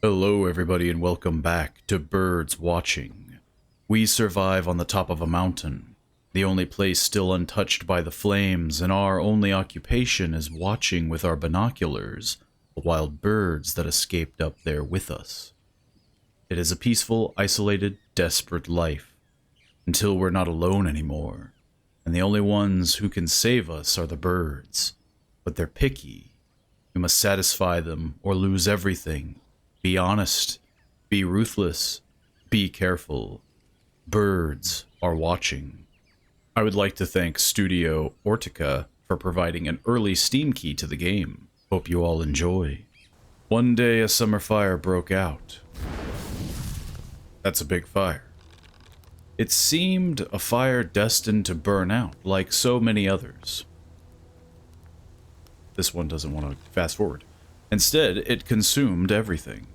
Hello, everybody, and welcome back to Birds Watching. We survive on the top of a mountain, the only place still untouched by the flames, and our only occupation is watching with our binoculars the wild birds that escaped up there with us. It is a peaceful, isolated, desperate life, until we're not alone anymore, and the only ones who can save us are the birds. But they're picky. We must satisfy them or lose everything. Be honest, be ruthless, be careful. Birds are watching. I would like to thank Studio Ortica for providing an early Steam key to the game. Hope you all enjoy. One day a summer fire broke out. That's a big fire. It seemed a fire destined to burn out, like so many others. This one doesn't want to fast forward. Instead, it consumed everything.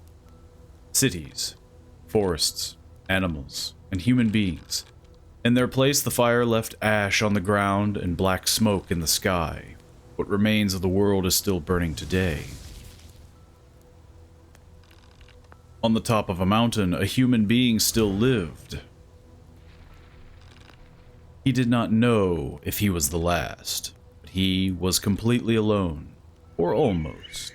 Cities, forests, animals, and human beings. In their place, the fire left ash on the ground and black smoke in the sky. What remains of the world is still burning today. On the top of a mountain, a human being still lived. He did not know if he was the last, but he was completely alone, or almost.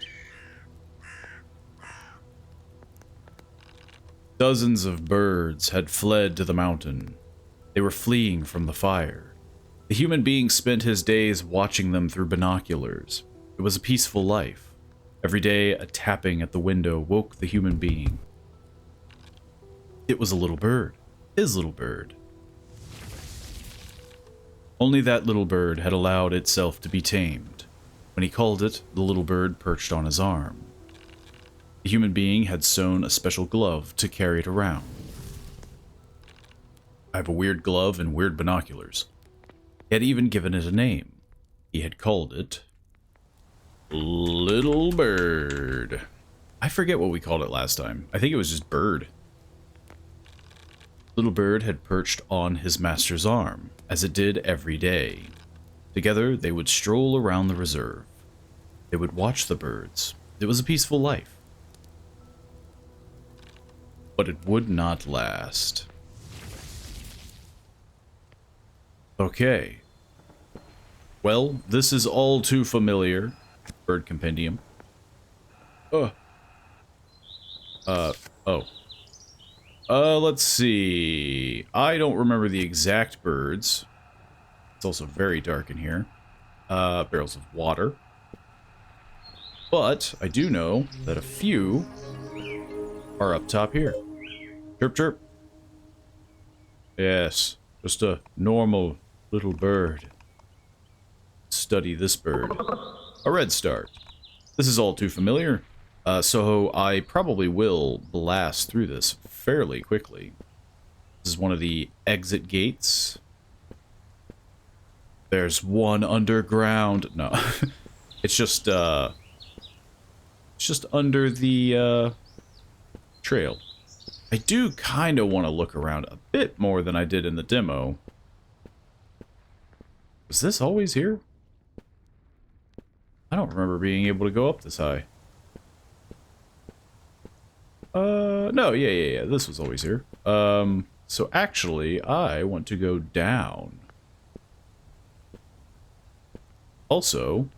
Dozens of birds had fled to the mountain. They were fleeing from the fire. The human being spent his days watching them through binoculars. It was a peaceful life. Every day, a tapping at the window woke the human being. It was a little bird. His little bird. Only that little bird had allowed itself to be tamed. When he called it, the little bird perched on his arm. The human being had sewn a special glove to carry it around. I have a weird glove and weird binoculars. He had even given it a name. He had called it Little Bird. I forget what we called it last time. I think it was just Bird. Little Bird had perched on his master's arm, as it did every day. Together, they would stroll around the reserve. They would watch the birds. It was a peaceful life. But it would not last. Okay. Well, this is all too familiar. Bird Compendium. Oh. Let's see. I don't remember the exact birds. It's also very dark in here. Barrels of water. But I do know that a few are up top here. Chirp, chirp. Yes, just a normal little bird. Study this bird. A redstart. This is all too familiar, so I probably will blast through this fairly quickly. This is one of the exit gates. There's one underground. No, it's just under the trail. I do kind of want to look around a bit more than I did in the demo. Was this always here? I don't remember being able to go up this high. No, yeah, this was always here. So actually, I want to go down. Also,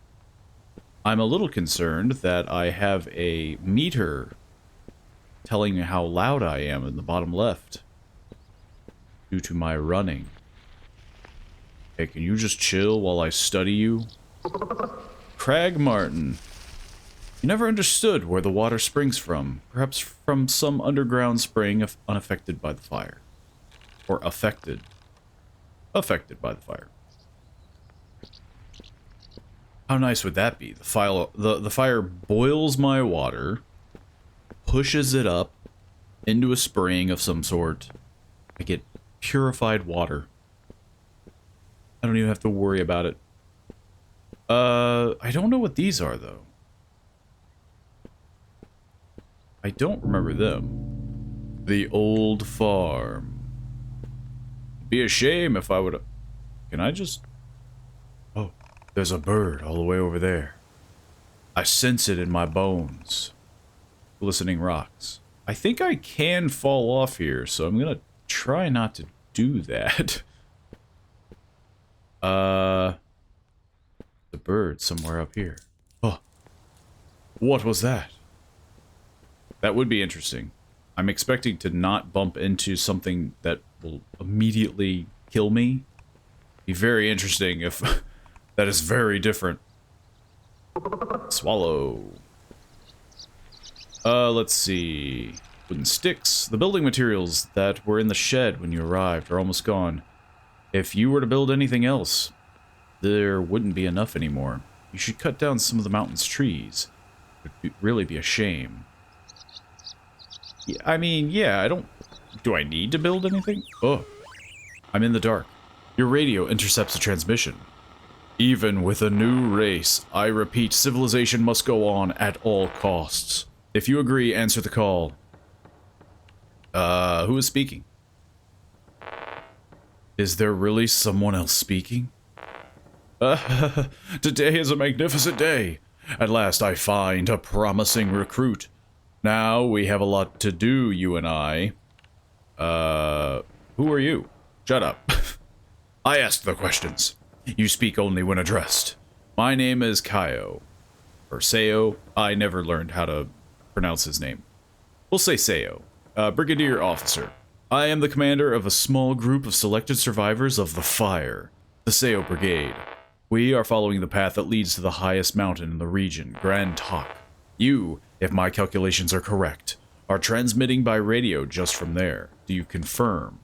I'm a little concerned that I have a meter telling me how loud I am in the bottom left due to my running. Hey, can you just chill while I study you? Crag Martin. You never understood where the water springs from. Perhaps from some underground spring unaffected by the fire. Or affected. Affected by the fire. How nice would that be? The fire boils my water, pushes it up into a spring of some sort. I get purified water. I don't even have to worry about it. I don't know what these are, though. I don't remember them. The old farm. Be a shame if I would... Can I just... Oh, there's a bird all the way over there. I sense it in my bones. glistening rocks. I think I can fall off here, so I'm gonna try not to do that. The bird somewhere up here. Oh, what was that? That would be interesting. I'm expecting to not bump into something that will immediately kill me. Be very interesting if that is very different. Swallow. Let's see. Wooden sticks. The building materials that were in the shed when you arrived are almost gone. If you were to build anything else, there wouldn't be enough anymore. You should cut down some of the mountain's trees. It would really be a shame. Yeah, I mean, yeah, I don't... Do I need to build anything? Oh, I'm in the dark. Your radio intercepts a transmission. Even with a new race, I repeat, civilization must go on at all costs. If you agree, answer the call. Who is speaking? Is there really someone else speaking? Today is a magnificent day. At last I find a promising recruit. Now we have a lot to do, you and I. Who are you? Shut up. I asked the questions. You speak only when addressed. My name is Kaio. Or Seo. I never learned how to pronounce his name. We'll say Seo. Brigadier Officer. I am the commander of a small group of selected survivors of the fire, the Seo Brigade. We are following the path that leads to the highest mountain in the region, Grand Tok. You, if my calculations are correct, are transmitting by radio just from there. Do you confirm?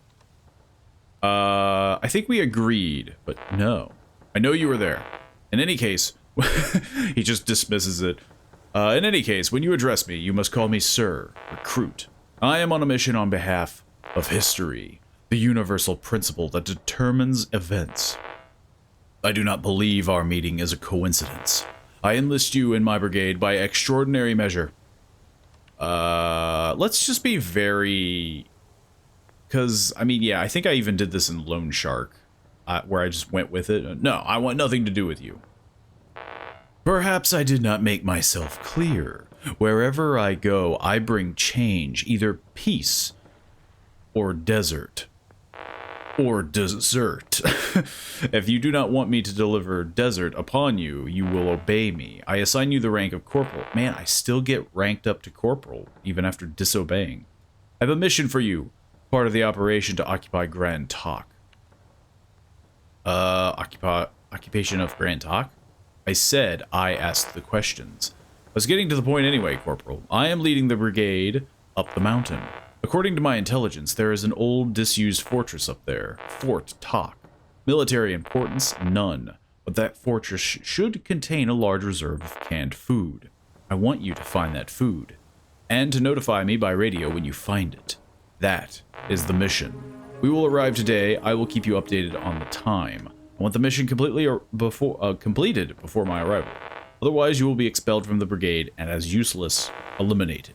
I think we agreed, but no. I know you were there. In any case, he just dismisses it. In any case, when you address me, you must call me Sir, Recruit. I am on a mission on behalf of history, the universal principle that determines events. I do not believe our meeting is a coincidence. I enlist you in my brigade by extraordinary measure. Let's just be very... Because, I mean, yeah, I think I even did this in Lone Shark, where I just went with it. No, I want nothing to do with you. Perhaps I did not make myself clear. Wherever I go, I bring change, either peace or desert. Or dessert. If you do not want me to deliver desert upon you, you will obey me. I assign you the rank of corporal. Man, I still get ranked up to corporal, even after disobeying. I have a mission for you. Part of the operation to occupy Grand Tok. Occupation of Grand Tok? I said I asked the questions. I was getting to the point anyway, Corporal. I am leading the brigade up the mountain. According to my intelligence, there is an old disused fortress up there, Fort Tok. Military importance, none. But that fortress should contain a large reserve of canned food. I want you to find that food, and to notify me by radio when you find it. That is the mission. We will arrive today. I will keep you updated on the time. I want the mission completed before my arrival. Otherwise, you will be expelled from the brigade and as useless, eliminated.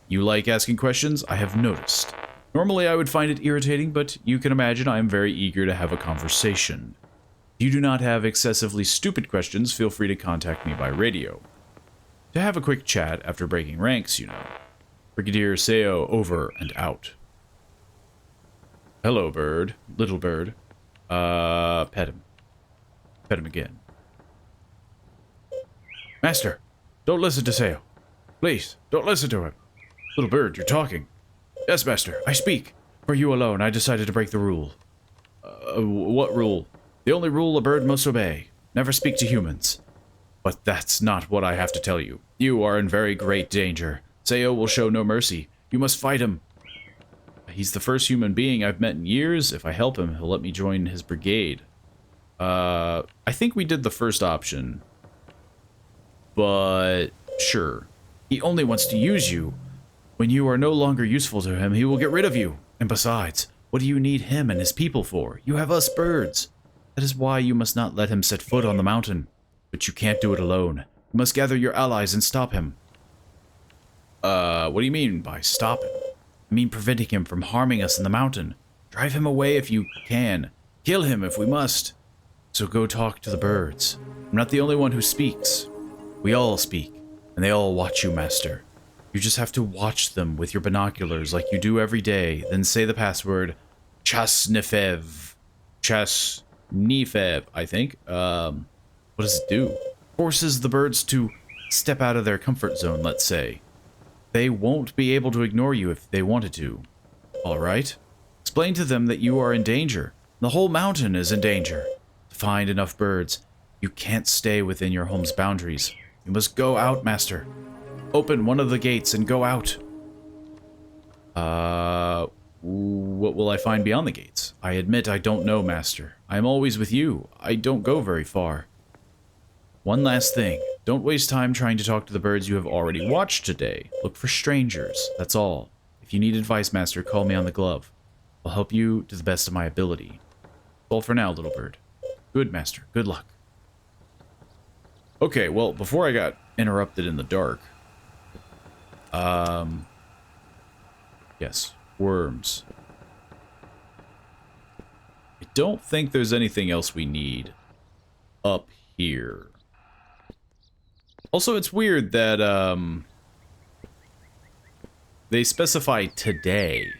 You like asking questions? I have noticed. Normally, I would find it irritating, but you can imagine I am very eager to have a conversation. If you do not have excessively stupid questions, feel free to contact me by radio. To have a quick chat after breaking ranks, you know. Brigadier Seo over and out. Hello, bird. Little bird. Pet him. Pet him again. Master, don't listen to Seo. Please, don't listen to him. Little bird, you're talking. Yes, master, I speak. For you alone, I decided to break the rule. What rule? The only rule a bird must obey. Never speak to humans. But that's not what I have to tell you. You are in very great danger. Seo will show no mercy. You must fight him. He's the first human being I've met in years. If I help him, he'll let me join his brigade. I think we did the first option. But, sure. He only wants to use you. When you are no longer useful to him, he will get rid of you. And besides, what do you need him and his people for? You have us birds. That is why you must not let him set foot on the mountain. But you can't do it alone. You must gather your allies and stop him. What do you mean by stop him? I mean preventing him from harming us in the mountain. Drive him away if you can. Kill him if we must. So go talk to the birds. I'm not the only one who speaks. We all speak, and they all watch you, Master. You just have to watch them with your binoculars like you do every day, then say the password Chasnifev. Chasnifev, I think. What does it do? Forces the birds to step out of their comfort zone, let's say. They won't be able to ignore you if they wanted to. Alright? Explain to them that you are in danger. The whole mountain is in danger. To find enough birds, you can't stay within your home's boundaries. You must go out, Master. Open one of the gates and go out. What will I find beyond the gates? I admit I don't know, Master. I am always with you. I don't go very far. One last thing. Don't waste time trying to talk to the birds you have already watched today. Look for strangers. That's all. If you need advice, Master, call me on the glove. I'll help you to the best of my ability. That's all for now, little bird. Good, Master. Good luck. Okay, well, before I got interrupted in the dark... Yes, worms. I don't think there's anything else we need up here. Also, it's weird that, they specify today.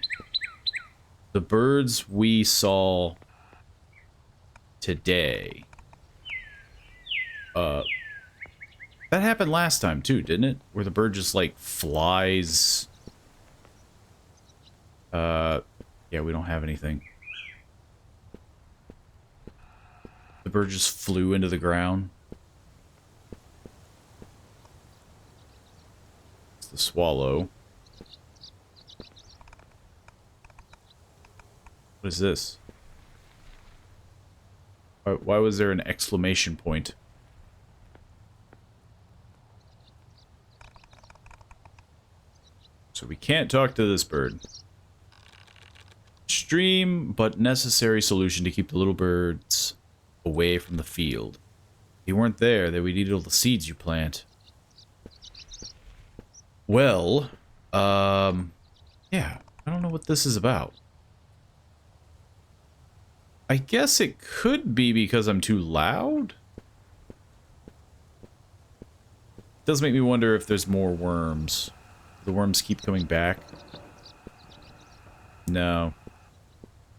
The birds we saw today. That happened last time, too, didn't it? Where the bird just, like, flies... yeah, we don't have anything. The bird just flew into the ground. It's the swallow. What is this? Why was there an exclamation point? So we can't talk to this bird. Extreme but necessary solution to keep the little birds away from the field. If you weren't there, then we'd eat all the seeds you plant. Well, yeah, I don't know what this is about. I guess it could be because I'm too loud? It does make me wonder if there's more worms. The worms keep coming back. No.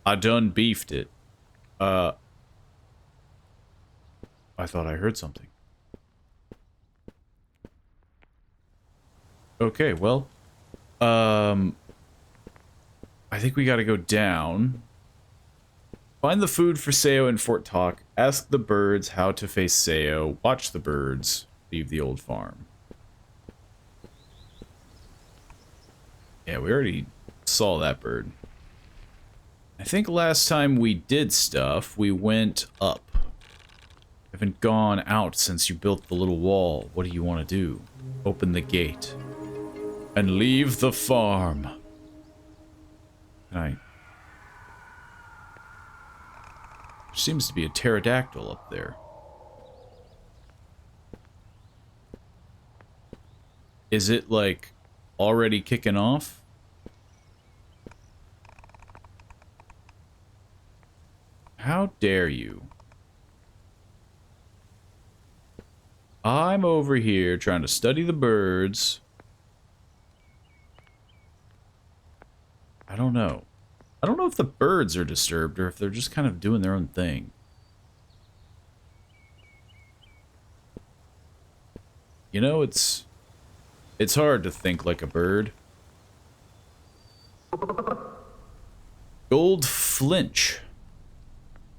I done beefed it. I thought I heard something. Okay, well. I think we gotta go down. Find the food for Sao in Fort Talk. Ask the birds how to face Sao. Watch the birds. Leave the old farm. Yeah, we already saw that bird. I think last time we did stuff, we went up. Haven't gone out since you built the little wall. What do you want to do? Open the gate. And leave the farm. Can I... There seems to be a pterodactyl up there. Is it, like, already kicking off? How dare you? I'm over here trying to study the birds. I don't know. I don't know if the birds are disturbed or if they're just kind of doing their own thing. You know, it's hard to think like a bird. Gold flinch.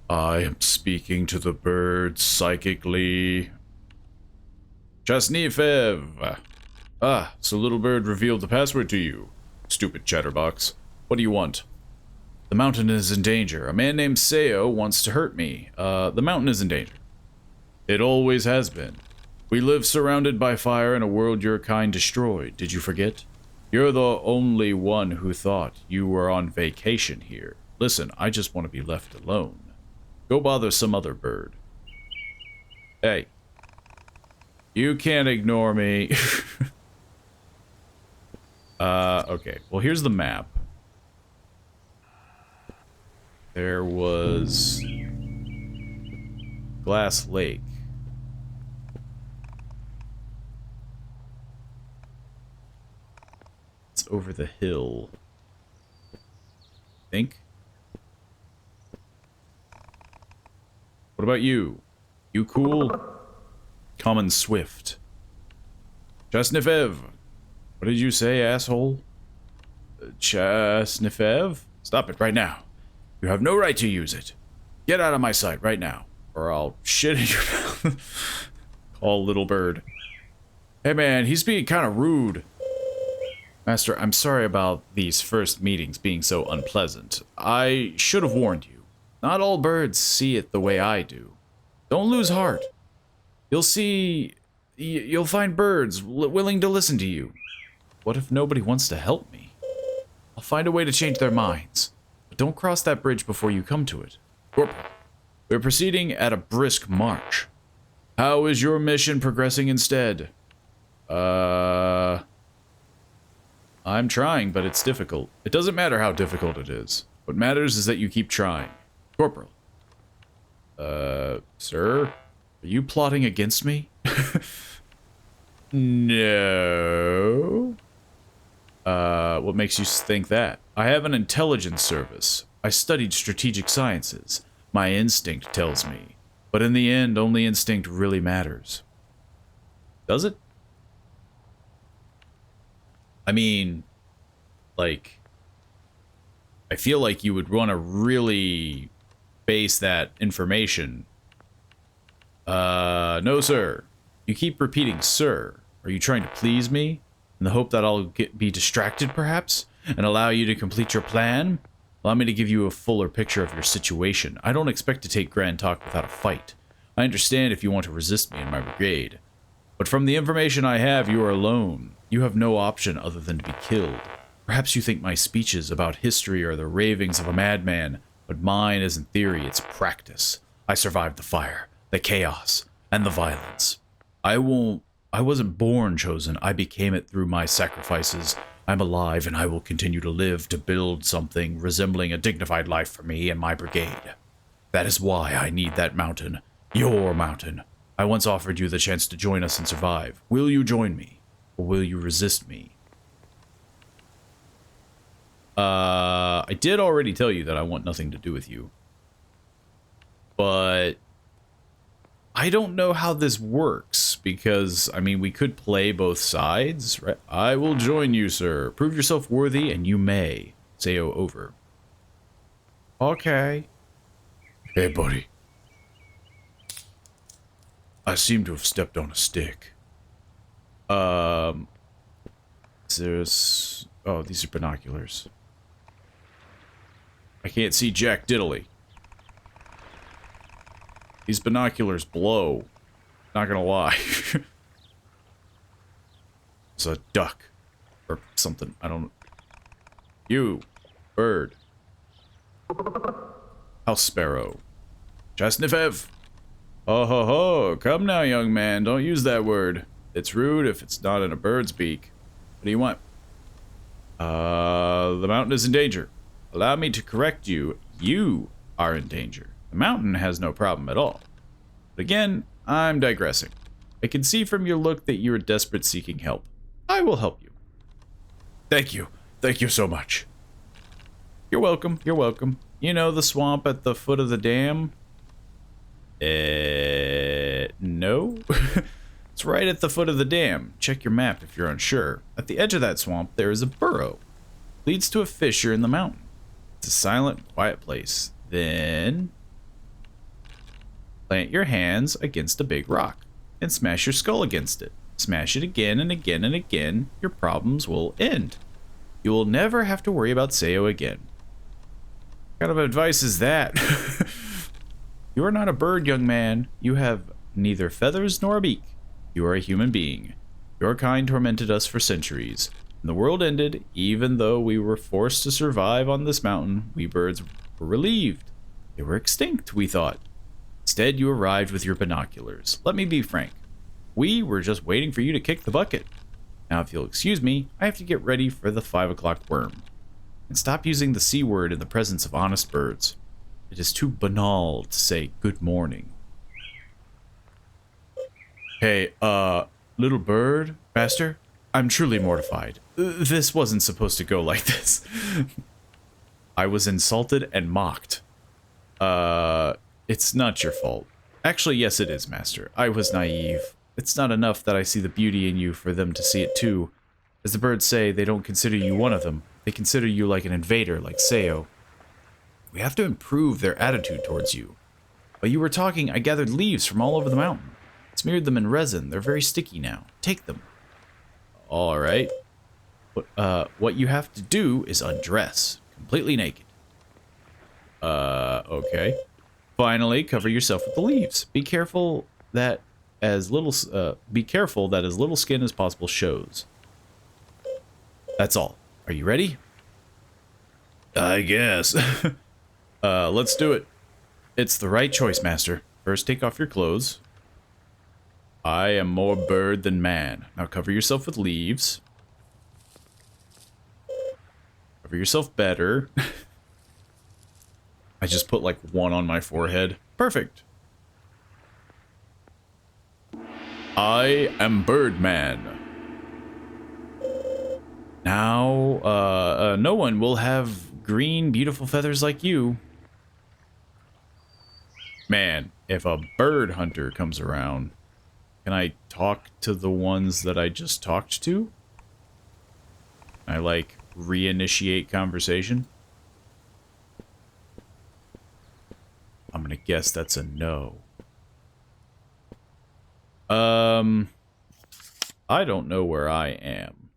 I am speaking to the birds psychically. Chasnifev. Ah, so little bird revealed the password to you. Stupid chatterbox. What do you want? The mountain is in danger. A man named Sao wants to hurt me. The mountain is in danger. It always has been. We live surrounded by fire in a world your kind destroyed. Did you forget? You're the only one who thought you were on vacation here. Listen, I just want to be left alone. Go bother some other bird. Hey. You can't ignore me. Okay. Well, here's the map. There was... Glass Lake. It's over the hill. Think? What about you? You cool? Common Swift. Chasnifev. What did you say, asshole? Chasnifev? Stop it right now. You have no right to use it. Get out of my sight right now, or I'll shit in your mouth. Call Little Bird. Hey man, he's being kind of rude. Master, I'm sorry about these first meetings being so unpleasant. I should have warned you. Not all birds see it the way I do. Don't lose heart. You'll see... You'll find birds willing to listen to you. What if nobody wants to help me? I'll find a way to change their minds. But don't cross that bridge before you come to it. Corporal, we're proceeding at a brisk march. How is your mission progressing instead? I'm trying, but it's difficult. It doesn't matter how difficult it is. What matters is that you keep trying. Corporal. Sir? Are you plotting against me? No. What makes you think that? I have an intelligence service. I studied strategic sciences. My instinct tells me. But in the end, only instinct really matters. Does it? I mean, like, I feel like you would want to really base that information. No, sir. You keep repeating, sir. Are you trying to please me? In the hope that I'll be distracted, perhaps? And allow you to complete your plan? Allow me to give you a fuller picture of your situation. I don't expect to take grand talk without a fight. I understand if you want to resist me in my brigade. But from the information I have, you are alone. You have no option other than to be killed. Perhaps you think my speeches about history are the ravings of a madman, but mine isn't theory, it's practice. I survived the fire, the chaos, and the violence. I wasn't born chosen, I became it through my sacrifices. I'm alive and I will continue to live to build something resembling a dignified life for me and my brigade. That is why I need that mountain. Your mountain. I once offered you the chance to join us and survive. Will you join me? Or will you resist me? I did already tell you that I want nothing to do with you. But I don't know how this works, because, I mean, we could play both sides, right? I will join you, sir. Prove yourself worthy, and you may. Sayo over. Okay. Hey, buddy. I seem to have stepped on a stick. There's... Oh, these are binoculars. I can't see jack diddly. These binoculars blow. Not gonna lie. It's a duck. Or something. I don't... You. Bird. House sparrow. Chasnifev. Oh ho ho. Come now, young man. Don't use that word. It's rude if it's not in a bird's beak. What do you want? The mountain is in danger. Allow me to correct you. You are in danger. The mountain has no problem at all. But again, I'm digressing. I can see from your look that you're desperate seeking help. I will help you. Thank you. Thank you so much. You're welcome. You're welcome. You know the swamp at the foot of the dam? No. It's right at the foot of the dam. Check your map if you're unsure. At the edge of that swamp, there is a burrow. Leads to a fissure in the mountain. It's a silent, quiet place. Then plant your hands against a big rock and smash your skull against it. Smash it again and again and again. Your problems will end. You will never have to worry about Sayo again. What kind of advice is that? You are not a bird, young man. You have neither feathers nor a beak. You are a human being. Your kind tormented us for centuries. When the world ended, even though we were forced to survive on this mountain, we birds were relieved. They were extinct, we thought. Instead, you arrived with your binoculars. Let me be frank. We were just waiting for you to kick the bucket. Now, if you'll excuse me, I have to get ready for the 5 o'clock worm. And stop using the C word in the presence of honest birds. It is too banal to say good morning. Hey, little bird, master? I'm truly mortified. This wasn't supposed to go like this. I was insulted and mocked. It's not your fault. Actually, yes it is, Master. I was naive. It's not enough that I see the beauty in you for them to see it too. As the birds say, they don't consider you one of them. They consider you like an invader, like Seo. We have to improve their attitude towards you. While you were talking, I gathered leaves from all over the mountain. Smeared them in resin. They're very sticky now. Take them. Alright. What you have to do is undress. Completely naked. Okay. Finally, cover yourself with the leaves. Be careful that as little skin as possible shows. That's all. Are you ready? I guess. Let's do it. It's the right choice, Master. First, take off your clothes. I am more bird than man. Now cover yourself with leaves. Cover yourself better. I just put like one on my forehead. Perfect. I am Birdman. Now, no one will have green, beautiful feathers like you. Man, if a bird hunter comes around, can I talk to the ones that I just talked to? I, like, reinitiate conversation? I'm gonna guess that's a no. I don't know where I am.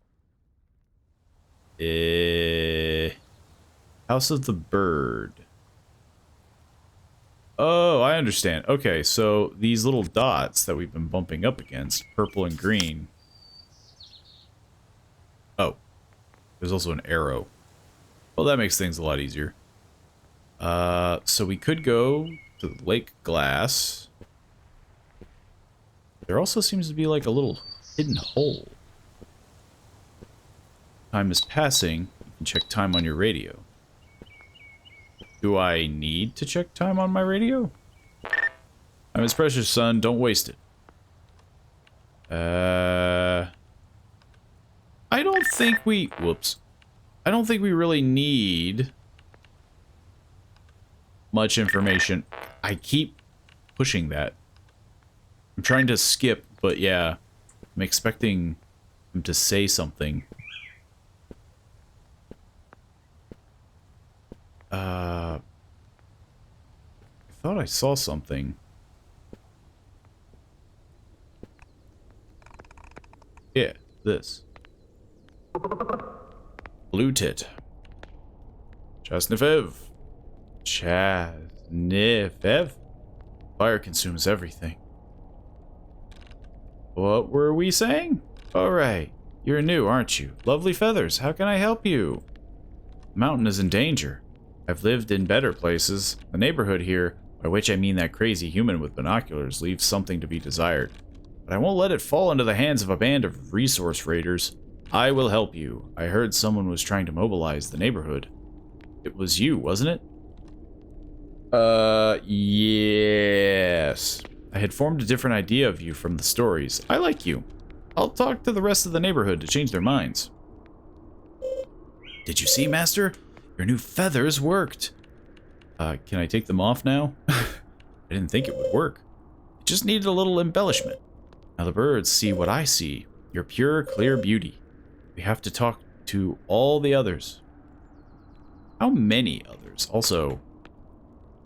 House of the Bird. Oh, I understand. Okay, so these little dots that we've been bumping up against, purple and green. Oh, there's also an arrow. Well, that makes things a lot easier. So we could go to the Lake Glass. There also seems to be like a little hidden hole. Time is passing. You can check time on your radio. Do I need to check time on my radio? Time is precious, son. Don't waste it. I don't think we... Whoops. I don't think we really need much information. I keep pushing that. I'm trying to skip, but yeah. I'm expecting him to say something. I thought I saw something. Yeah, this. Blue tit. Chasnifev. Chasnifev? Fire consumes everything. What were we saying? Alright. You're new, aren't you? Lovely feathers. How can I help you? The mountain is in danger. I've lived in better places. The neighborhood here, by which I mean that crazy human with binoculars, leaves something to be desired. But I won't let it fall into the hands of a band of resource raiders. I will help you. I heard someone was trying to mobilize the neighborhood. It was you, wasn't it? Yes. I had formed a different idea of you from the stories. I like you. I'll talk to the rest of the neighborhood to change their minds. Did you see, Master? Your new feathers worked. Can I take them off now? I didn't think it would work. It just needed a little embellishment. Now the birds see what I see. Your pure, clear beauty. We have to talk to all the others. How many others? Also,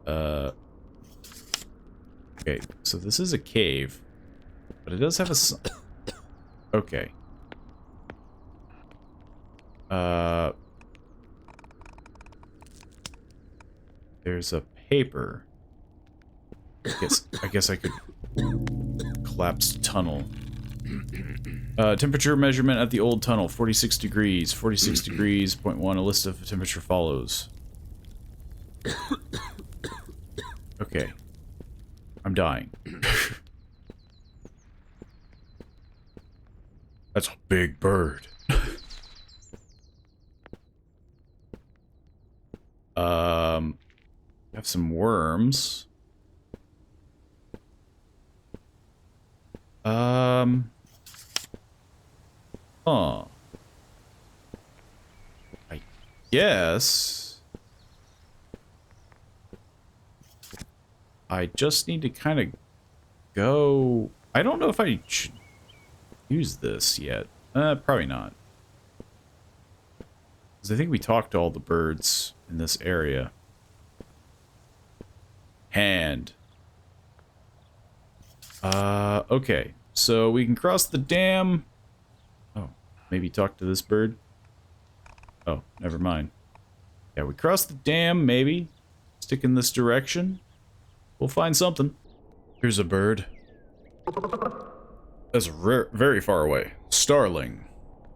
okay, so this is a cave, but it does have a... Okay. There's a paper. I guess I could collapse tunnel. Temperature measurement at the old tunnel, 46 degrees. 46 degrees, .1, a list of temperature follows. Okay. I'm dying. That's a big bird. Have some worms. Huh. guess I just need to kind of go... I don't know if I should use this yet. Probably not. Because I think we talked to all the birds in this area. Hand. Okay. So we can cross the dam. Oh, maybe talk to this bird. Oh, never mind. Yeah, we cross the dam, maybe. Stick in this direction. We'll find something. Here's a bird. That's very far away. Starling.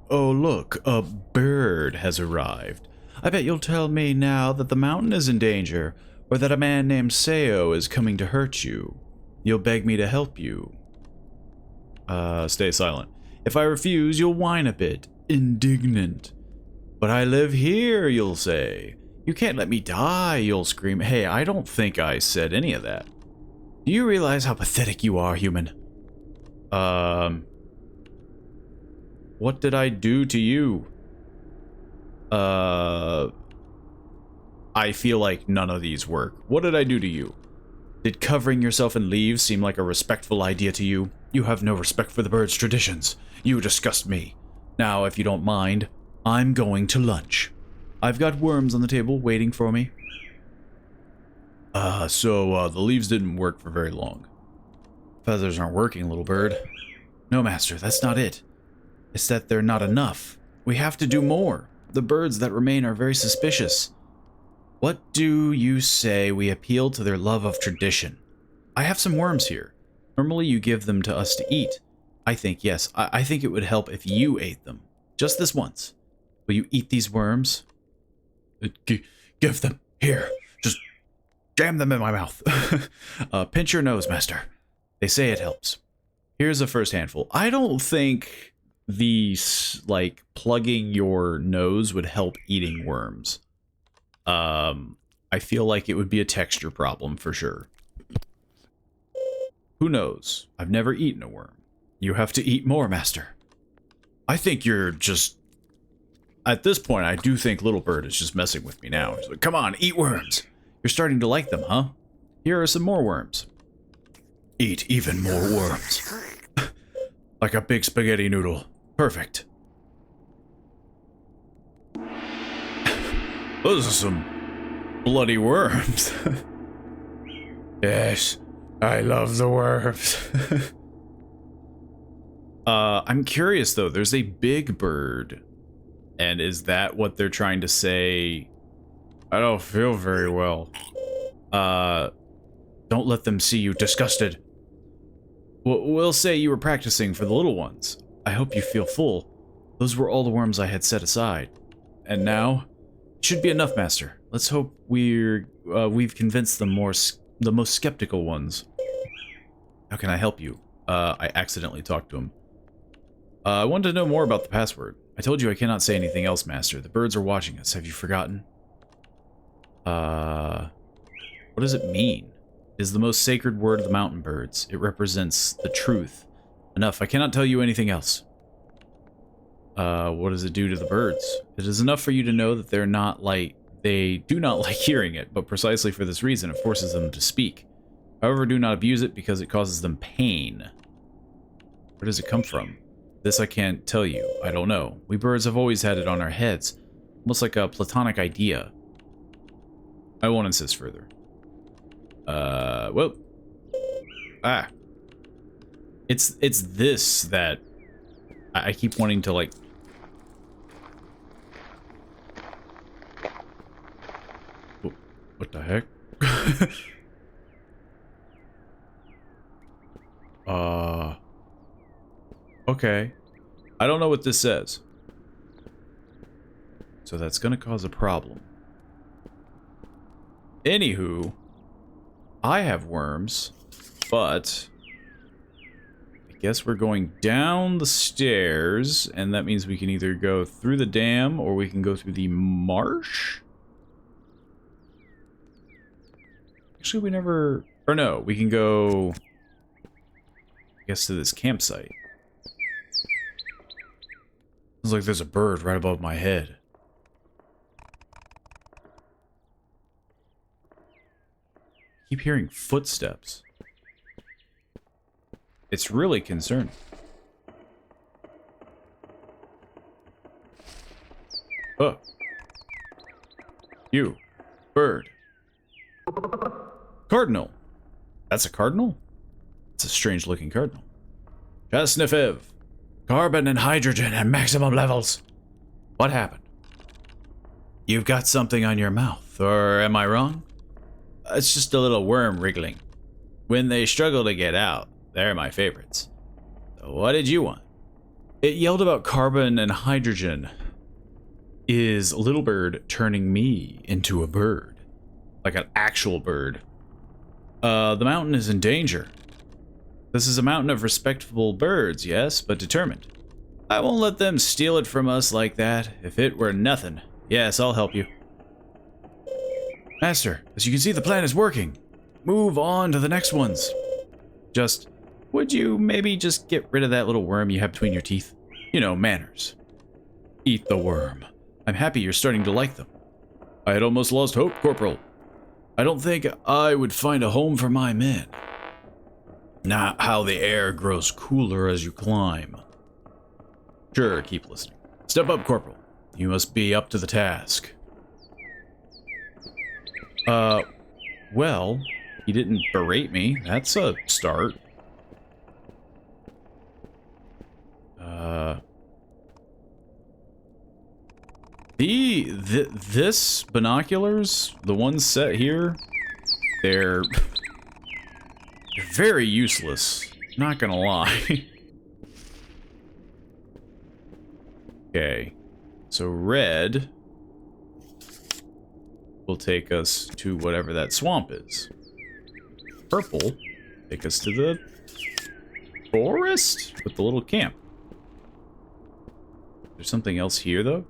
Oh, look, a bird has arrived. I bet you'll tell me now that the mountain is in danger, or that a man named Sao is coming to hurt you. You'll beg me to help you. Stay silent. If I refuse, you'll whine a bit, indignant. But I live here, you'll say. You can't let me die, you'll scream. Hey, I don't think I said any of that. Do you realize how pathetic you are, human? What did I do to you? I feel like none of these work. What did I do to you? Did covering yourself in leaves seem like a respectful idea to you? You have no respect for the bird's traditions. You disgust me. Now, if you don't mind, I'm going to lunch. I've got worms on the table waiting for me. So the leaves didn't work for very long. Feathers aren't working, little bird. No, master, that's not it. It's that they're not enough. We have to do more. The birds that remain are very suspicious. What do you say we appeal to their love of tradition? I have some worms here. Normally you give them to us to eat. I think, yes, I think it would help if you ate them. Just this once. Will you eat these worms? Give them. Here. Just jam them in my mouth. Pinch your nose, master. They say it helps. Here's the first handful. I don't think these, like, plugging your nose would help eating worms. I feel like it would be a texture problem for sure. Who knows? I've never eaten a worm. You have to eat more, master. I think you're just... At this point, I do think Little Bird is just messing with me now. He's like, come on, eat worms. You're starting to like them, huh? Here are some more worms. Eat even more worms. Like a big spaghetti noodle. Perfect. Those are some bloody worms. Yes, I love the worms. I'm curious though, there's a big bird. And is that what they're trying to say? I don't feel very well. Don't let them see you disgusted. We'll say you were practicing for the little ones. I hope you feel full. Those were all the worms I had set aside. And now? It should be enough, master. Let's hope we've convinced the most skeptical ones. How can I help you? I accidentally talked to him. I wanted to know more about the password. I told you I cannot say anything else, master. The birds are watching us. Have you forgotten? What does it mean? It is the most sacred word of the mountain birds. It represents the truth. Enough. I cannot tell you anything else. What does it do to the birds? It is enough for you to know that they do not like hearing it, but precisely for this reason it forces them to speak. However, do not abuse it because it causes them pain. Where does it come from? This I can't tell you. I don't know. We birds have always had it on our heads. Almost like a platonic idea. I won't insist further. Well. Ah. It's this that I keep wanting to, like... What the heck? Okay. I don't know what this says. So that's gonna cause a problem. Anywho, I have worms, but I guess we're going down the stairs, and that means we can either go through the dam or we can go through the marsh. Actually, we never... Or no, we can go, I guess, to this campsite. Sounds like there's a bird right above my head. keep hearing footsteps. It's really concerning. Oh. You. Bird. Cardinal. That's a cardinal? It's a strange looking cardinal. Chasnifiv. Carbon and hydrogen at maximum levels. What happened? You've got something on your mouth, or am I wrong? It's just a little worm wriggling. When they struggle to get out, they're my favorites. So what did you want? It yelled about carbon and hydrogen. Is Little Bird turning me into a bird? Like an actual bird? The mountain is in danger. This is a mountain of respectable birds, yes, but determined. I won't let them steal it from us like that. If it were nothing. Yes, I'll help you. Master, as you can see, the plan is working. Move on to the next ones. Just, would you maybe just get rid of that little worm you have between your teeth? You know, manners. Eat the worm. I'm happy you're starting to like them. I had almost lost hope, Corporal. I don't think I would find a home for my men. Not how the air grows cooler as you climb. Sure, keep listening. Step up, Corporal. You must be up to the task. Well, he didn't berate me. That's a start. This binoculars, the ones set here, they're very useless. Not gonna lie. Okay, so red will take us to whatever that swamp is. Purple take us to the forest with the little camp. There's something else here though.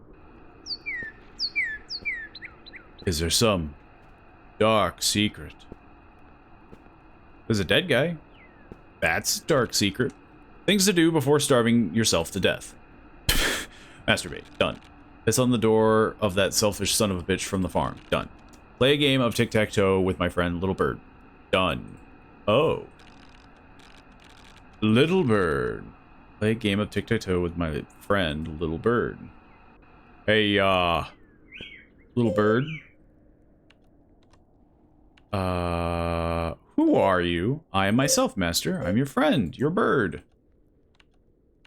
Is there some dark secret? There's a dead guy. That's a dark secret. Things to do before starving yourself to death. Masturbate. Done. Piss on the door of that selfish son of a bitch from the farm. Done. Play a game of tic-tac-toe with my friend Little Bird. Done. Oh. Little Bird. Play a game of tic-tac-toe with my friend Little Bird. Hey, Little Bird. Who are you? I am myself, Master. I'm your friend, your bird.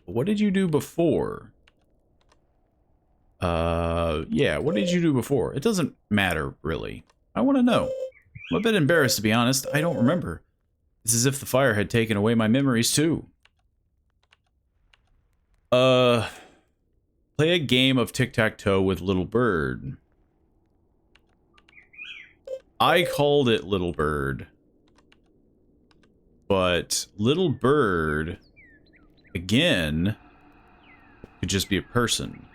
What did you do before? Yeah, what did you do before? It doesn't matter, really. I want to know. I'm a bit embarrassed, to be honest. I don't remember. It's as if the fire had taken away my memories, too. Play a game of tic-tac-toe with Little Bird. I called it Little Bird. But Little Bird, again, could just be a person.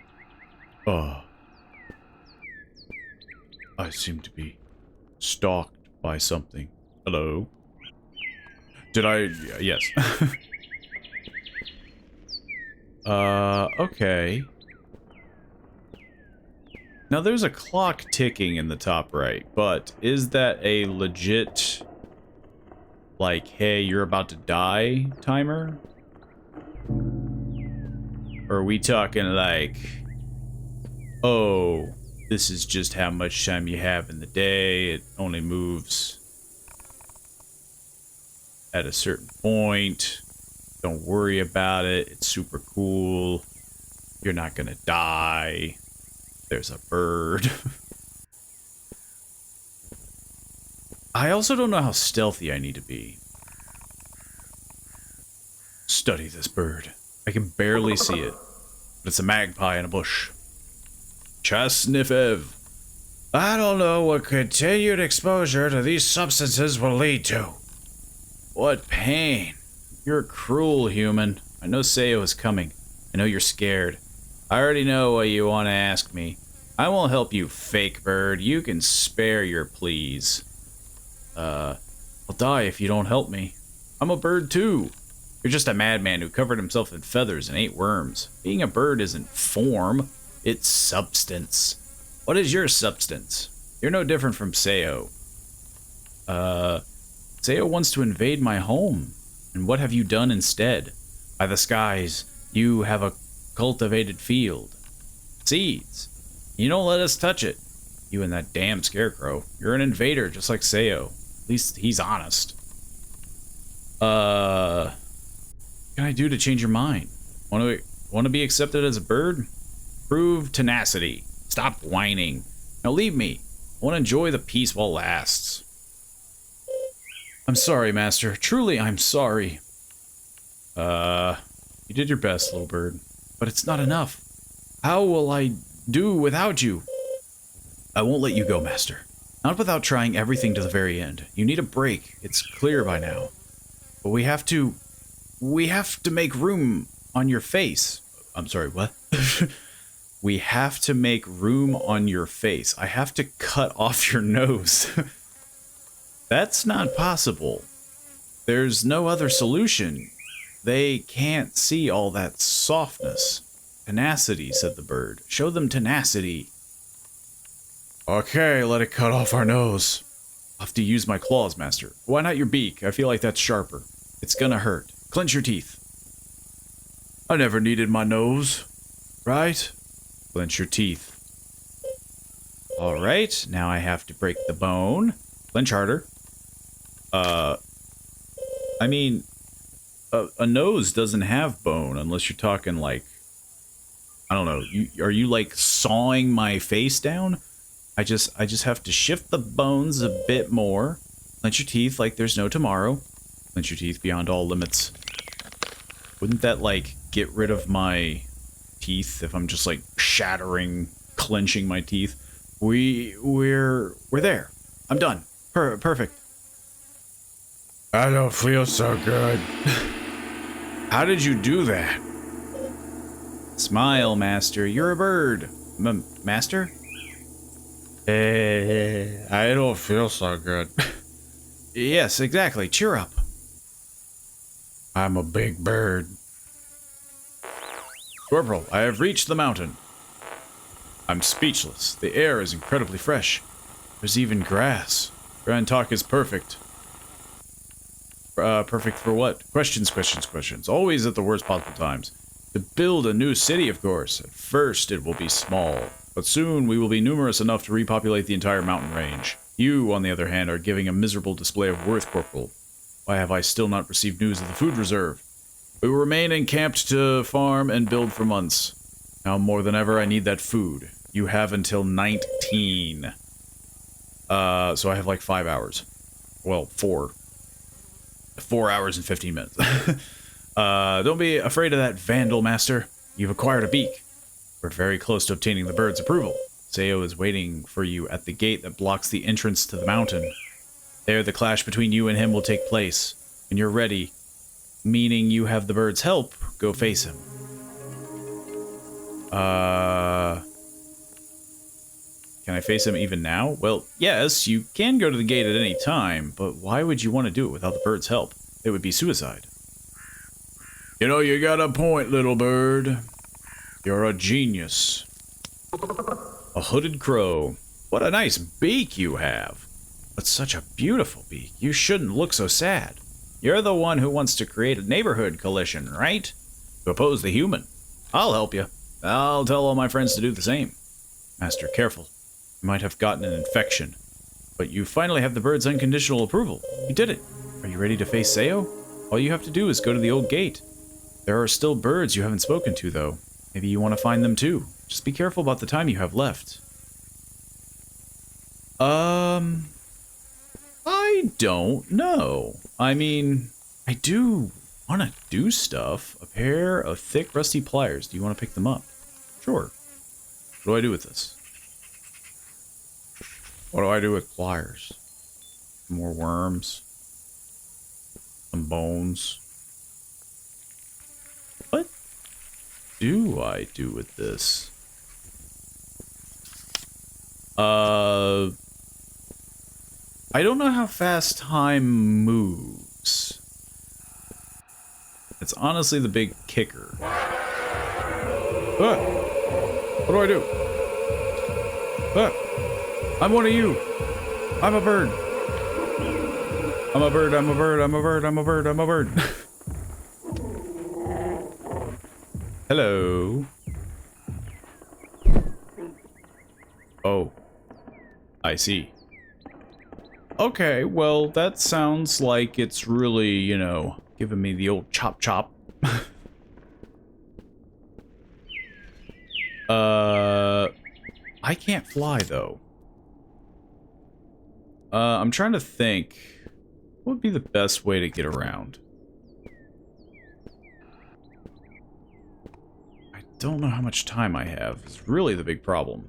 Oh. I seem to be stalked by something. Hello? Did I? Yes. Okay. Now there's a clock ticking in the top right, but is that a legit, like, hey, you're about to die timer? Or are we talking like, oh, this is just how much time you have in the day, it only moves at a certain point, don't worry about it, it's super cool, you're not gonna die, there's a bird. I also don't know how stealthy I need to be. Study this bird. I can barely see it, but it's a magpie in a bush. Chasnifiv. I don't know what continued exposure to these substances will lead to. What pain. You're a cruel human. I know Sayo is coming. I know you're scared. I already know what you want to ask me. I won't help you, fake bird. You can spare your pleas. I'll die if you don't help me. I'm a bird too. You're just a madman who covered himself in feathers and ate worms. Being a bird isn't form, it's substance. What is your substance? You're no different from Sayo. Zeo wants to invade my home. And what have you done instead? By the skies, you have a cultivated field. Seeds. You don't let us touch it. You and that damn scarecrow. You're an invader, just like Seo. At least he's honest. What can I do to change your mind? Want to be accepted as a bird? Prove tenacity. Stop whining. Now leave me. I want to enjoy the peace while it lasts. I'm sorry, Master. Truly, I'm sorry. You did your best, little bird. But it's not enough. How will I do without you? I won't let you go, Master. Not without trying everything to the very end. You need a break. It's clear by now. But we have to make room on your face. I'm sorry, what? We have to make room on your face. I have to cut off your nose. That's not possible. There's no other solution. They can't see all that softness. Tenacity, said the bird. Show them tenacity. Okay, let it cut off our nose. I'll have to use my claws, Master. Why not your beak? I feel like that's sharper. It's gonna hurt. Clench your teeth. I never needed my nose. Right? Clench your teeth. Alright, now I have to break the bone. Clench harder. I mean, a nose doesn't have bone unless you're talking like, I don't know, are you like sawing my face down? I just have to shift the bones a bit more. Clench your teeth like there's no tomorrow. Clench your teeth beyond all limits. Wouldn't that like get rid of my teeth if I'm just like shattering, clenching my teeth? We're there. I'm done. Perfect. I don't feel so good. How did you do that? Smile, Master. You're a bird. Master? I don't feel so good. Yes, exactly. Cheer up. I'm a big bird. Corporal, I have reached the mountain. I'm speechless. The air is incredibly fresh. There's even grass. Grand talk is perfect. Perfect for what? Questions. Always at the worst possible times. To build a new city, of course. At first, it will be small. But soon, we will be numerous enough to repopulate the entire mountain range. You, on the other hand, are giving a miserable display of worth, Corporal. Why have I still not received news of the food reserve? We will remain encamped to farm and build for months. Now more than ever, I need that food. You have until 19. So I have like 5 hours. Well, 4. 4 hours and 15 minutes. Don't be afraid of that vandal, Master. You've acquired a beak. We're very close to obtaining the bird's approval. Seo is waiting for you at the gate that blocks the entrance to the mountain. There, the clash between you and him will take place. When you're ready, meaning you have the bird's help, go face him. Can I face him even now? Well, yes, you can go to the gate at any time, but why would you want to do it without the bird's help? It would be suicide. You know, you got a point, little bird. You're a genius. A hooded crow. What a nice beak you have. But such a beautiful beak. You shouldn't look so sad. You're the one who wants to create a neighborhood coalition, right? To oppose the human. I'll help you. I'll tell all my friends to do the same. Master, careful. You might have gotten an infection. But you finally have the bird's unconditional approval. You did it. Are you ready to face Seo? All you have to do is go to the old gate. There are still birds you haven't spoken to, though. Maybe you want to find them too. Just be careful about the time you have left. I don't know. I mean, I do want to do stuff. A pair of thick, rusty pliers. Do you want to pick them up? Sure. What do I do with this? What do I do with pliers? More worms. Some bones. What do I do with this? I don't know how fast time moves. It's honestly the big kicker. Ah, what do I do? Ah, I'm one of you. I'm a bird. I'm a bird, I'm a bird, I'm a bird, I'm a bird, I'm a bird. Hello. Oh. I see. Okay, well, that sounds like it's really, you know, giving me the old chop chop. I can't fly, though. I'm trying to think. What would be the best way to get around? I don't know how much time I have. It's really the big problem.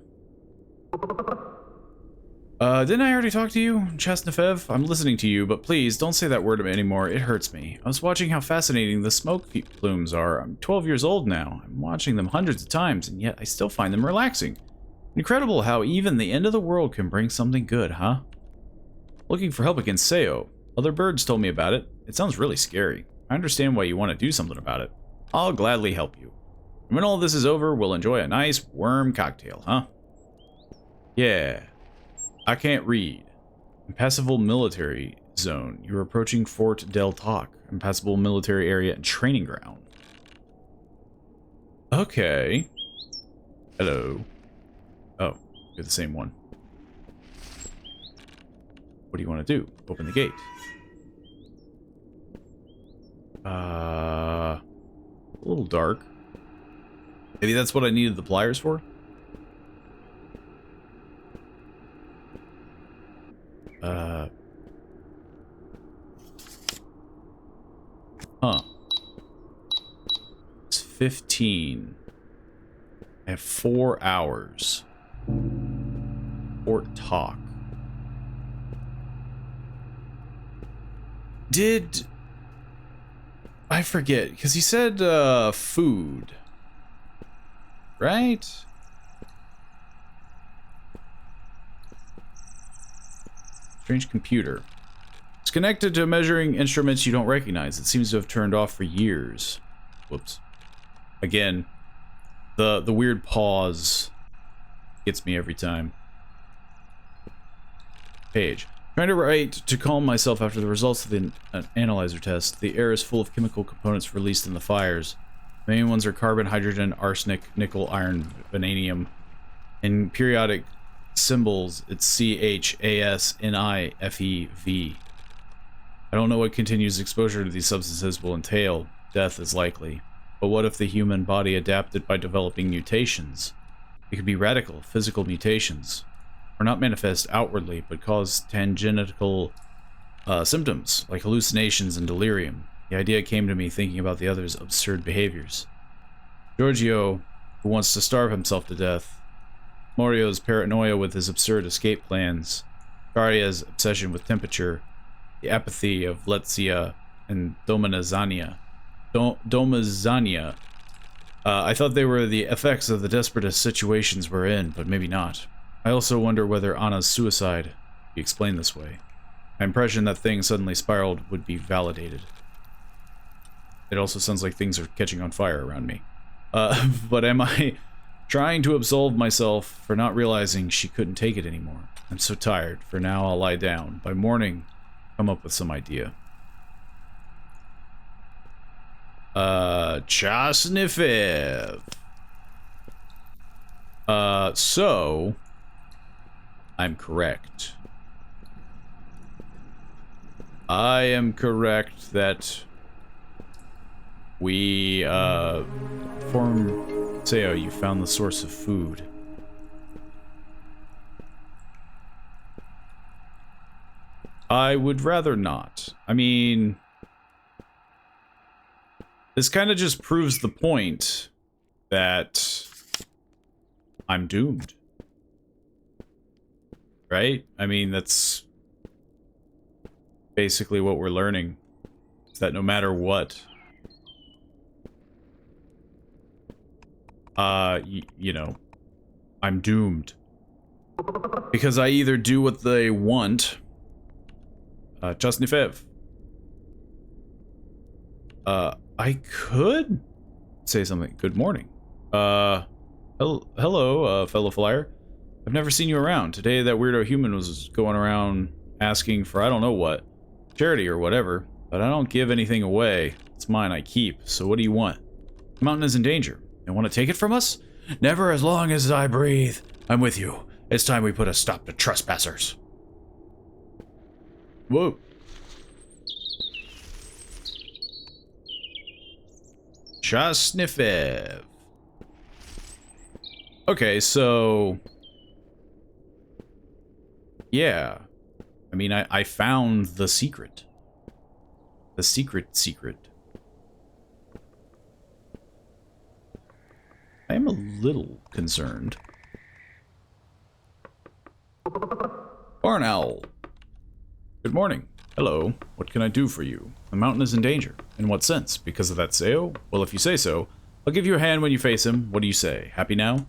Didn't I already talk to you, Chasnefev? I'm listening to you, but please, don't say that word anymore. It hurts me. I was watching how fascinating the smoke plumes are. I'm 12 years old now. I'm watching them hundreds of times, and yet I still find them relaxing. Incredible how even the end of the world can bring something good, huh? Looking for help against Seo. Other birds told me about it. It sounds really scary. I understand why you want to do something about it. I'll gladly help you. And when all this is over, we'll enjoy a nice worm cocktail, huh? Yeah. I can't read. Impassable military zone. You're approaching Fort Del Toc. Impassable military area and training ground. Okay. Hello. Oh, you're the same one. What do you want to do? Open the gate. A little dark. Maybe that's what I needed the pliers for? Huh. It's 15. I have 4 hours. Fort Talk. Did... I forget, because he said, food. Right? Strange computer. It's connected to measuring instruments you don't recognize. It seems to have turned off for years. Whoops. Again, the weird pause gets me every time. Page. Trying to write to calm myself after the results of the analyzer test. The air is full of chemical components released in the fires. The main ones are carbon, hydrogen, arsenic, nickel, iron, vanadium. In periodic symbols, it's CHASNIFEV. I don't know what continuous exposure to these substances will entail. Death is likely. But what if the human body adapted by developing mutations? It could be radical, physical mutations. Or not manifest outwardly, but cause tangential symptoms, like hallucinations and delirium. The idea came to me thinking about the other's absurd behaviors. Giorgio, who wants to starve himself to death. Morio's paranoia with his absurd escape plans. Karia's obsession with temperature. The apathy of Letzia and Domazania. I thought they were the effects of the desperate situations we're in, but maybe not. I also wonder whether Anna's suicide be explained this way. My impression that things suddenly spiraled would be validated. It also sounds like things are catching on fire around me. But am I trying to absolve myself for not realizing she couldn't take it anymore? I'm so tired. For now, I'll lie down. By morning, come up with some idea. Chasnifev. So... I'm correct. I am correct that we, form Seo, you found the source of food. I would rather not. I mean, this kind of just proves the point that I'm doomed. Right? I mean, that's basically what we're learning. Is that no matter what, you know, I'm doomed. Because I either do what they want, Chasnifev. I could say something. Good morning. Hello, fellow flyer. I've never seen you around. Today, that weirdo human was going around asking for I don't know what. charity or whatever, but I don't give anything away. It's mine I keep, so what do you want? The mountain is in danger. You want to take it from us? Never as long as I breathe. I'm with you. It's time we put a stop to trespassers. Whoa. Chasnifev. Okay, so... yeah. I mean, I found the secret. The secret. I am a little concerned. Barn owl. Good morning. Hello. What can I do for you? The mountain is in danger. In what sense? Because of that Sao? Well, if you say so, I'll give you a hand when you face him. What do you say? Happy now?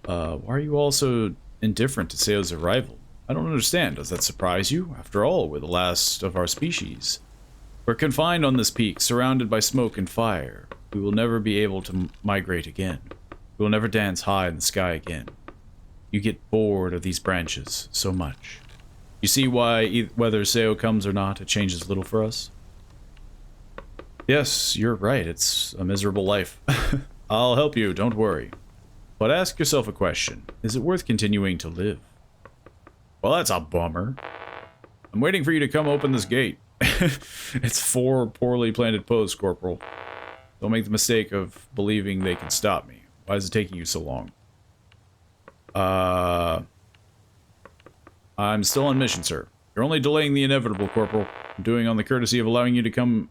Why are you all so indifferent to Sao's arrival? I don't understand. Does that surprise you? After all, we're the last of our species. We're confined on this peak, surrounded by smoke and fire. We will never be able to migrate again. We will never dance high in the sky again. You get bored of these branches so much. You see why, whether Sao comes or not, it changes little for us? Yes, you're right. It's a miserable life. I'll help you, don't worry. But ask yourself a question. Is it worth continuing to live? Well, that's a bummer. I'm waiting for you to come open this gate. It's 4 poorly planted posts, Corporal. Don't make the mistake of believing they can stop me. Why is it taking you so long? I'm still on mission, sir. You're only delaying the inevitable, Corporal. I'm doing on the courtesy of allowing you to come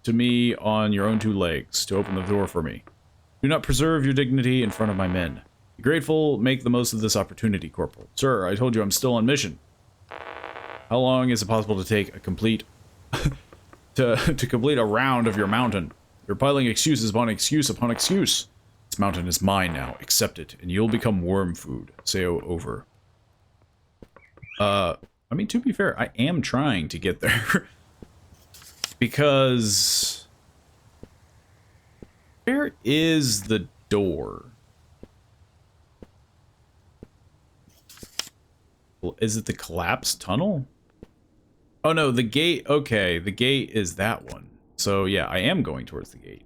to me on your own 2 legs, to open the door for me. Do not preserve your dignity in front of my men. Be grateful, make the most of this opportunity, Corporal. Sir, I told you I'm still on mission. How long is it possible to take a complete... to complete a round of your mountain? You're piling excuses upon excuse upon excuse. This mountain is mine now. Accept it, and you'll become worm food. Sao over. I mean, to be fair, I am trying to get there. Because... where is the door? Well, is it the collapsed tunnel? Oh no, the gate. Okay, the gate is that one. So yeah, I am going towards the gate.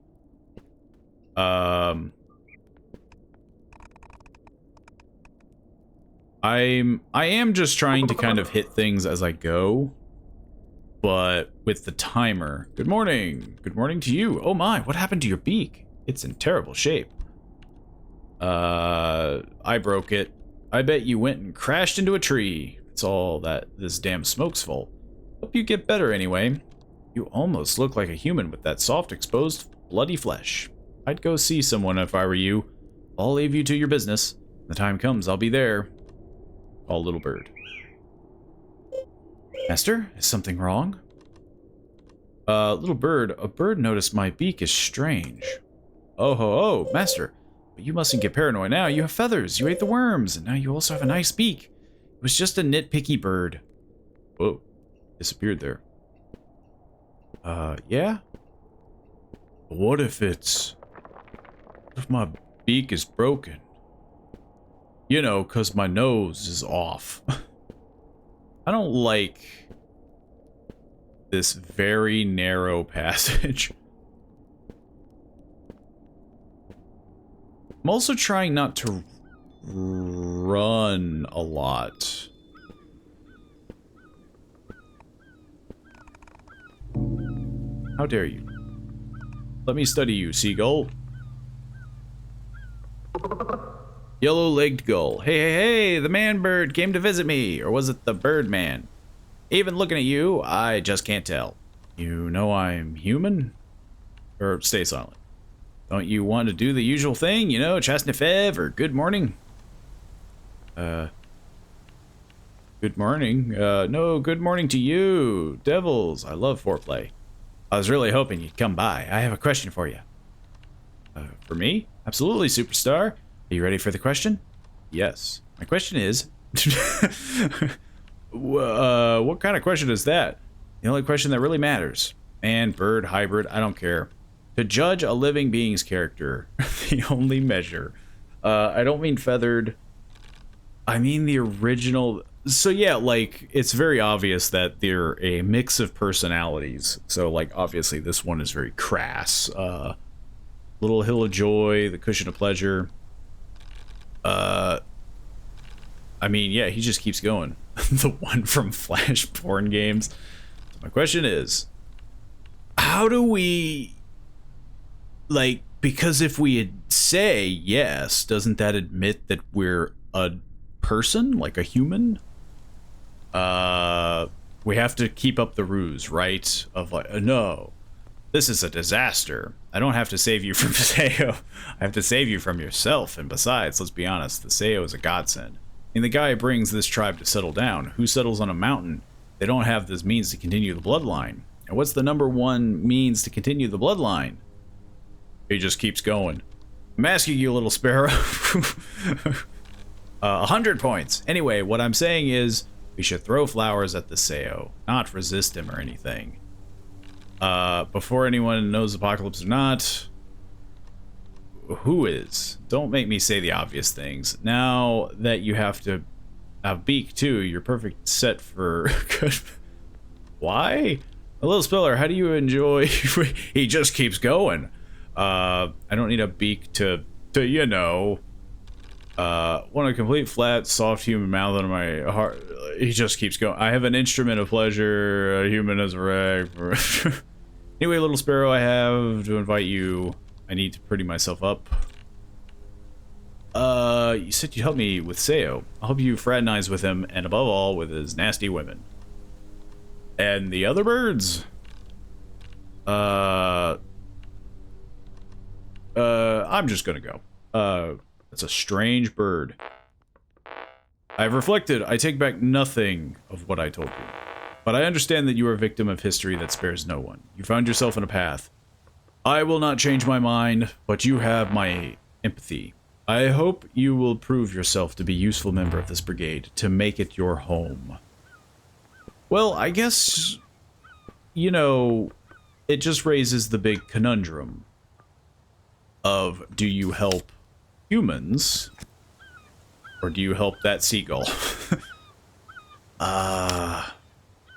I am just trying to kind of hit things as I go, but with the timer. Good morning. Good morning to you. Oh my, what happened to your beak? It's in terrible shape. I broke it. I bet you went and crashed into a tree. It's all that this damn smoke's fault. Hope you get better anyway. You almost look like a human with that soft, exposed, bloody flesh. I'd go see someone if I were you. I'll leave you to your business. When the time comes, I'll be there. Call little bird. Master, is something wrong? Little bird, a bird noticed my beak is strange. Oh ho ho, master. But you mustn't get paranoid now. You have feathers. You ate the worms, and now you also have a nice beak. It was just a nitpicky bird. Whoa. Disappeared there. Yeah? What if my beak is broken? You know, 'cause my nose is off. I don't like this very narrow passage. I'm also trying not to run a lot. How dare you? Let me study you, seagull. Yellow-legged gull. Hey, hey, hey, the man-bird came to visit me. Or was it the bird-man? Even looking at you, I just can't tell. You know I'm human? Or stay silent. Don't you want to do the usual thing? You know, chasnifev or good morning? Good morning? No, good morning to you. Devils, I love foreplay. I was really hoping you'd come by. I have a question for you. For me? Absolutely, superstar. Are you ready for the question? Yes. My question is... what kind of question is that? The only question that really matters. Man, bird, hybrid, I don't care. To judge a living being's character, the only measure. I don't mean feathered. I mean the original... So yeah, like, it's very obvious that they're a mix of personalities. So, like, obviously this one is very crass. Little Hill of Joy, the Cushion of Pleasure. I mean, yeah, he just keeps going. The one from Flash porn games. So my question is, how do we, like, because if we say yes, doesn't that admit that we're a person, like a human? We have to keep up the ruse, right? Of like, no, this is a disaster. I don't have to save you from Seo. I have to save you from yourself. And besides, let's be honest, the Seo is a godsend. I mean, the guy brings this tribe to settle down. Who settles on a mountain? They don't have this means to continue the bloodline. And what's the #1 means to continue the bloodline? He just keeps going. I'm asking you, little sparrow. 100 points. Anyway, what I'm saying is, we should throw flowers at the Seo, not resist him or anything. Before anyone knows Apocalypse or not, who is? Don't make me say the obvious things. Now that you have to have Beak too, you're perfect set for good. Why? A little Spiller, how do you enjoy? He just keeps going. I don't need a beak to you know. Want a complete flat, soft human mouth on my heart. He just keeps going. I have an instrument of pleasure. A human as a rag. Anyway, little sparrow, I have to invite you. I need to pretty myself up. You said you'd help me with Seo. I'll help you fraternize with him, and above all, with his nasty women. And the other birds? I'm just gonna go. It's a strange bird. I've reflected. I take back nothing of what I told you. But I understand that you are a victim of history that spares no one. You found yourself in a path. I will not change my mind, but you have my empathy. I hope you will prove yourself to be a useful member of this brigade, to make it your home. Well, I guess, you know, it just raises the big conundrum of, do you help humans, or do you help that seagull?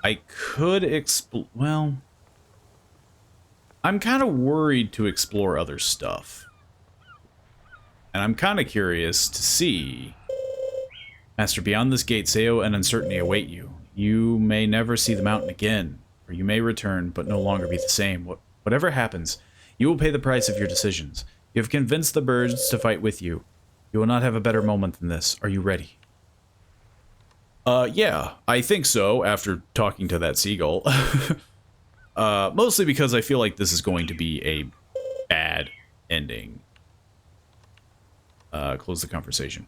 I could well, I'm kind of worried to explore other stuff. And I'm kind of curious to see. Master, beyond this gate, Seo and uncertainty await you. You may never see the mountain again, or you may return, but no longer be the same. Whatever happens, you will pay the price of your decisions. You have convinced the birds to fight with you. You will not have a better moment than this. Are you ready? Yeah, I think so, after talking to that seagull. Mostly because I feel like this is going to be a bad ending. Close the conversation.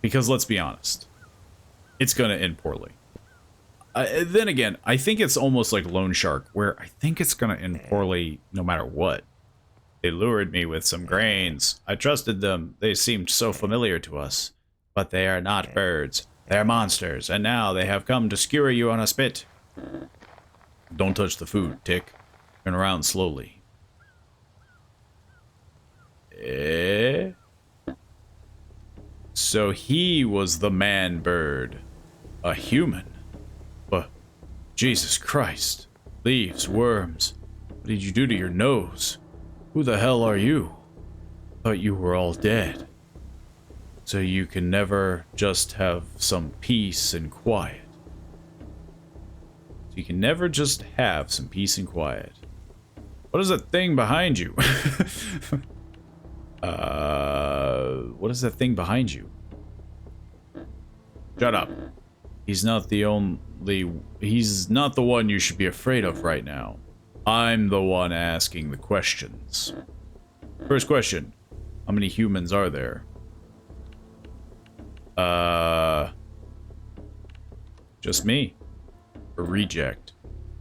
Because let's be honest, it's gonna end poorly. Then again, I think it's almost like Loan Shark, where I think it's gonna end poorly no matter what. They lured me with some grains. I trusted them. They seemed so familiar to us. But they are not birds. They are monsters, and now they have come to skewer you on a spit. Don't touch the food, Tick. Turn around slowly. So he was the man bird. A human. But, Jesus Christ. Leaves, worms. What did you do to your nose? Who the hell are you? Thought you were all dead. So you can never just have some peace and quiet. So you can never just have some peace and quiet. What is that thing behind you? What is that thing behind you? Shut up. He's not the one you should be afraid of right now. I'm the one asking the questions. First question. How many humans are there? Just me. A reject.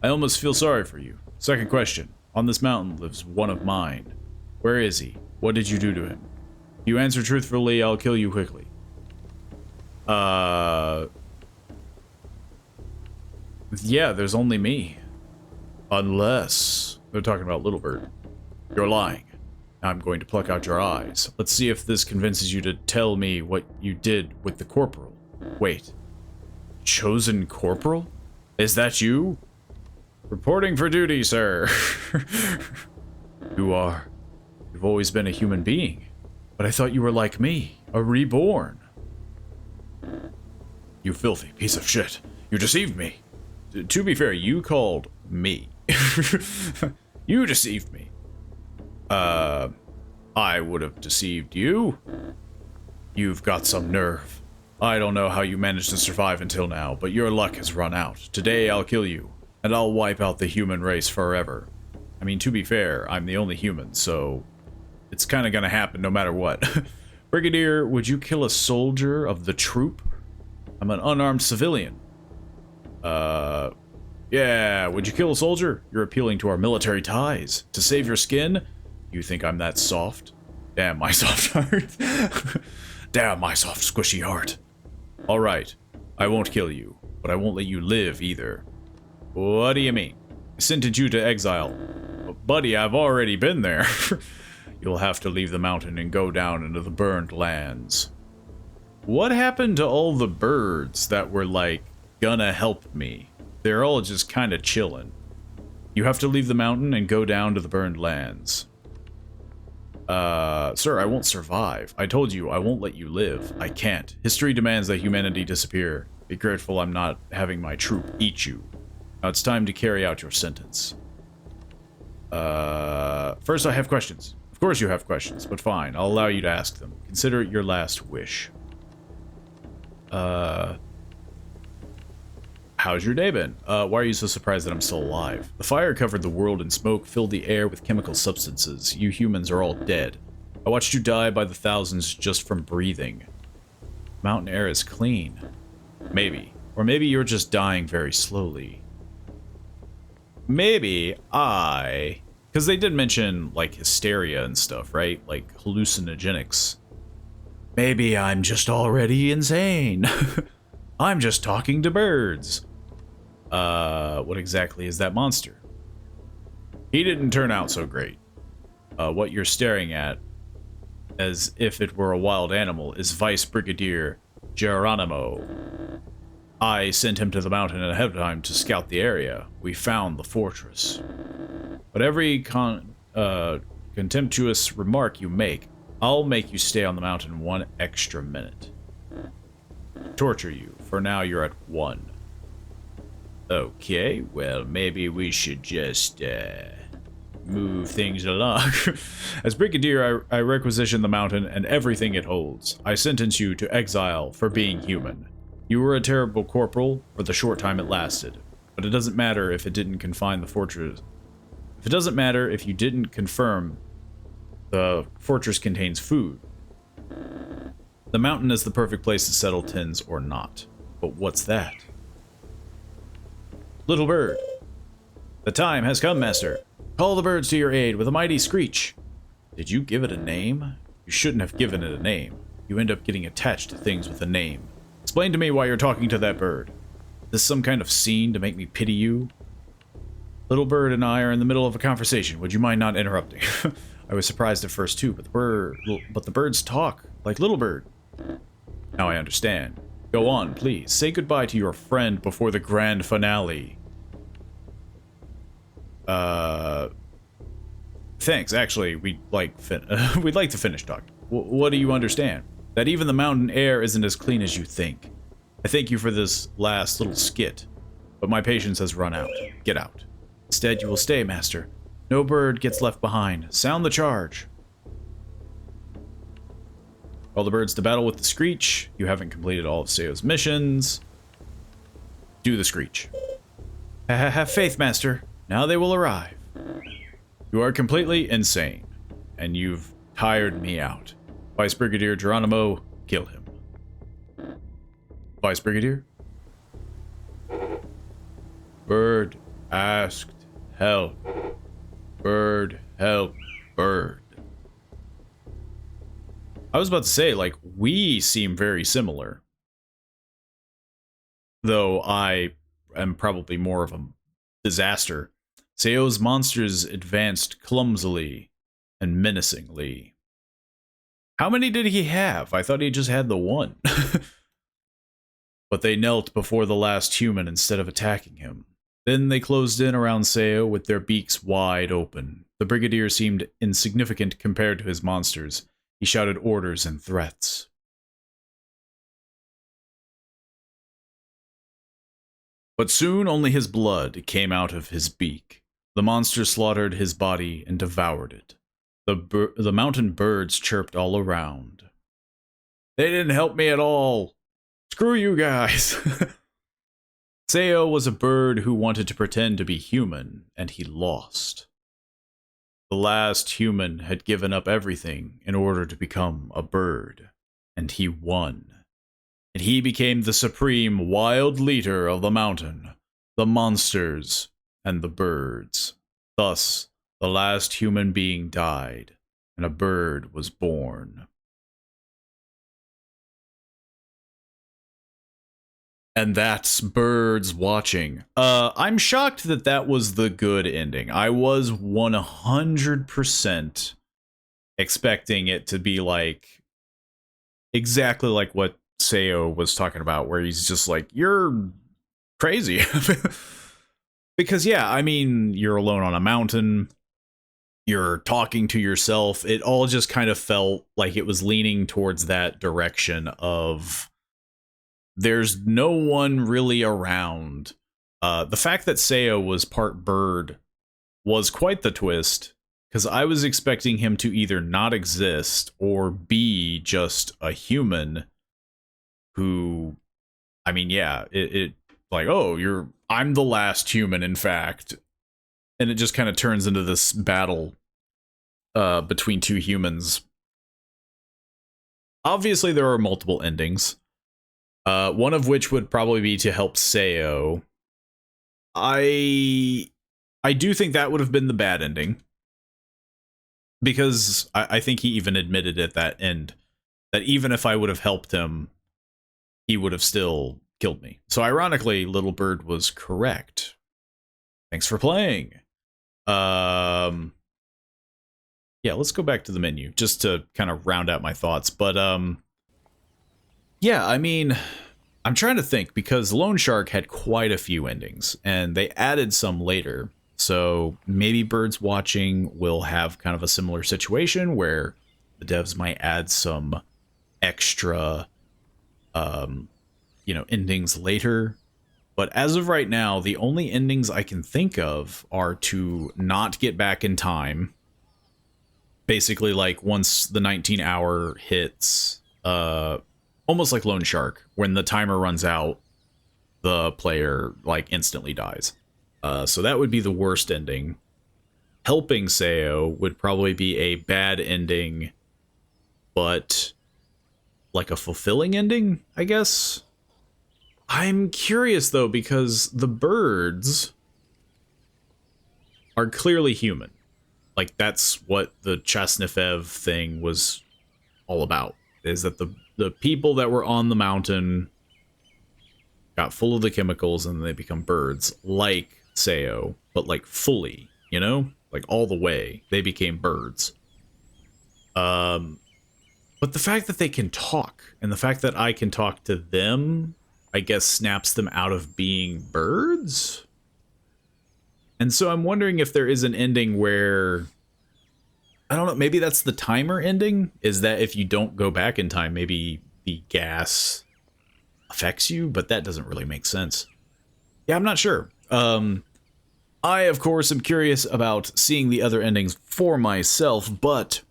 I almost feel sorry for you. Second question. On this mountain lives one of mine. Where is he? What did you do to him? If you answer truthfully, I'll kill you quickly. Yeah, there's only me. Unless they're talking about Little Bird. You're lying. I'm going to pluck out your eyes. Let's see if this convinces you to tell me what you did with the corporal. Wait. Chosen Corporal? Is that you? Reporting for duty, sir. You are. You've always been a human being. But I thought you were like me, a reborn. You filthy piece of shit. You deceived me. To be fair, you called me. You deceived me. I would have deceived you. You've got some nerve. I don't know how you managed to survive until now, but your luck has run out. Today I'll kill you, and I'll wipe out the human race forever. I mean, to be fair, I'm the only human, so it's kind of gonna happen no matter what. Brigadier, would you kill a soldier of the troop? I'm an unarmed civilian. Yeah, would you kill a soldier? You're appealing to our military ties. To save your skin? You think I'm that soft? Damn my soft heart. Damn my soft, squishy heart. Alright, I won't kill you, but I won't let you live either. What do you mean? I sentence you to exile. Buddy, I've already been there. You'll have to leave the mountain and go down into the burned lands. What happened to all the birds that were like, gonna help me? They're all just kinda chilling. You have to leave the mountain and go down to the burned lands. Sir, I won't survive. I told you, I won't let you live. I can't. History demands that humanity disappear. Be grateful I'm not having my troop eat you. Now it's time to carry out your sentence. First I have questions. Of course you have questions, but fine, I'll allow you to ask them. Consider it your last wish. How's your day been? Why are you so surprised that I'm still alive? The fire covered the world in smoke, filled the air with chemical substances. You humans are all dead. I watched you die by the thousands just from breathing. Mountain air is clean. Maybe. Or maybe you're just dying very slowly. Maybe I... Because they did mention, like, hysteria and stuff, right? Like, hallucinogenics. Maybe I'm just already insane. I'm just talking to birds. What exactly is that monster? He didn't turn out so great. What you're staring at, as if it were a wild animal, is Vice Brigadier Geronimo. I sent him to the mountain ahead of time to scout the area. We found the fortress. But every contemptuous remark you make, I'll make you stay on the mountain 1 extra minute. Torture you. For now, you're at 1. Okay, well, maybe we should just, move things along. As Brigadier, I requisition the mountain and everything it holds. I sentence you to exile for being human. You were a terrible corporal for the short time it lasted, but it doesn't matter if it didn't confine the fortress. If it doesn't matter if you didn't confirm the fortress contains food. The mountain is the perfect place to settle tins or not. But what's that? Little bird. The time has come, master. Call the birds to your aid with a mighty screech. Did you give it a name? You shouldn't have given it a name. You end up getting attached to things with a name. Explain to me why you're talking to that bird. Is this some kind of scene to make me pity you? Little bird and I are in the middle of a conversation. Would you mind not interrupting? I was surprised at first too, but the birds talk like Little Bird. Now I understand. Go on, please. Say goodbye to your friend before the grand finale. Thanks. Actually, we'd like to finish talking. What do you understand? That even the mountain air isn't as clean as you think. I thank you for this last little skit, but my patience has run out. Get out. Instead, you will stay, master. No bird gets left behind. Sound the charge. All the birds to battle with the screech. You haven't completed all of Seo's missions. Do the screech. Have faith, master. Now they will arrive. You are completely insane, and you've tired me out. Vice Brigadier Geronimo, kill him. Vice Brigadier? Bird asked help. Bird help. Bird. I was about to say, like, we seem very similar. Though I am probably more of a disaster. Seo's monsters advanced clumsily and menacingly. How many did he have? I thought he just had the one. but they knelt before the last human instead of attacking him. Then they closed in around Seo with their beaks wide open. The Brigadier seemed insignificant compared to his monsters. He shouted orders and threats. But soon only his blood came out of his beak. The monster slaughtered his body and devoured it. The mountain birds chirped all around. They didn't help me at all. Screw you guys. Seo was a bird who wanted to pretend to be human, and he lost. The last human had given up everything in order to become a bird, and he won. And he became the supreme wild leader of the mountain, the monsters, and the birds. Thus, the last human being died, and a bird was born. And that's Birds Watching. I'm shocked that that was the good ending. I was 100% expecting it to be like exactly like what Seo was talking about, where he's just like, you're crazy. Because, yeah, I mean, you're alone on a mountain. You're talking to yourself. It all just kind of felt like it was leaning towards that direction of there's no one really around. The fact that Seo was part bird was quite the twist, because I was expecting him to either not exist or be just a human who, I mean, yeah, it like, oh, I'm the last human, in fact. And it just kind of turns into this battle between two humans. Obviously, there are multiple endings. One of which would probably be to help Seo. I do think that would have been the bad ending. Because I think he even admitted at that end that even if I would have helped him, he would have still killed me. So ironically, Little Bird was correct. Thanks for playing. Yeah, let's go back to the menu just to kind of round out my thoughts. But yeah, I mean, I'm trying to think, because Loan Shark had quite a few endings, and they added some later. So maybe Birds Watching will have kind of a similar situation where the devs might add some extra, endings later. But as of right now, the only endings I can think of are to not get back in time. Basically, like, once the 19-hour hits, almost like Loan Shark, when the timer runs out, the player, like, instantly dies. So that would be the worst ending. Helping Seo would probably be a bad ending, but like a fulfilling ending, I guess? I'm curious, though, because the birds are clearly human. Like, that's what the Chasnefev thing was all about, is that the people that were on the mountain got full of the chemicals and they become birds, like Seo, but like fully, you know? Like all the way. They became birds. But the fact that they can talk, and the fact that I can talk to them, I guess snaps them out of being birds? And so I'm wondering if there is an ending where, I don't know, maybe that's the timer ending? Is that if you don't go back in time, maybe the gas affects you? But that doesn't really make sense. Yeah, I'm not sure. I, of course, am curious about seeing the other endings for myself, but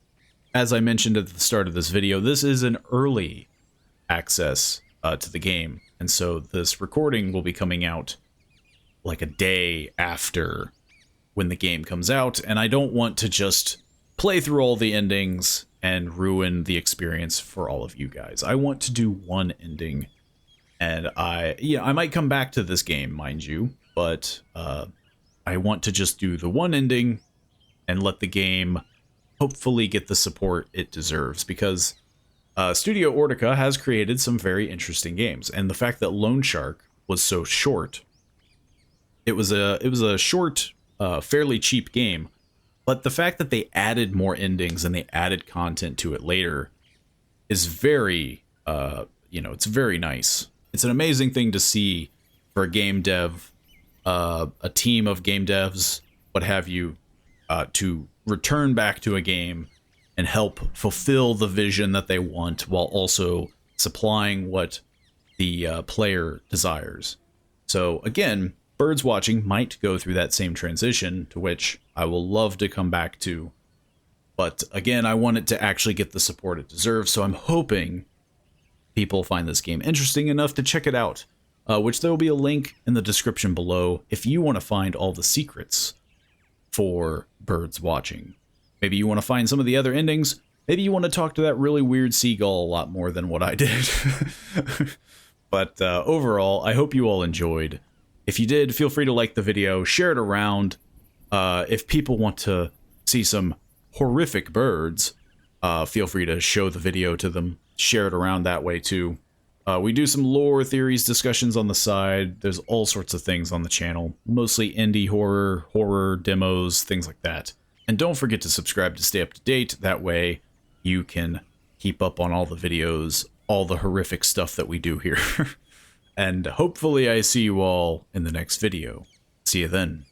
as I mentioned at the start of this video, this is an early access to the game. And so this recording will be coming out like a day after when the game comes out, and I don't want to just play through all the endings and ruin the experience for all of you guys. I want to do one ending, and I might come back to this game, mind you, but I want to just do the one ending and let the game hopefully get the support it deserves, because Studio Ortica has created some very interesting games, and the fact that Loan Shark was so short, it was a short, fairly cheap game, but the fact that they added more endings and they added content to it later is very, it's very nice. It's an amazing thing to see for a game dev, a team of game devs, what have you, to return back to a game and help fulfill the vision that they want while also supplying what the player desires. So again, Birds Watching might go through that same transition, to which I will love to come back to. But again, I want it to actually get the support it deserves, so I'm hoping people find this game interesting enough to check it out, which there will be a link in the description below if you want to find all the secrets for Birds Watching. Maybe you want to find some of the other endings. Maybe you want to talk to that really weird seagull a lot more than what I did. But overall, I hope you all enjoyed. If you did, feel free to like the video, share it around. If people want to see some horrific birds, feel free to show the video to them. Share it around that way too. We do some lore theories discussions on the side. There's all sorts of things on the channel. Mostly indie horror demos, things like that. And don't forget to subscribe to stay up to date. That way you can keep up on all the videos, all the horrific stuff that we do here. And hopefully I see you all in the next video. See you then.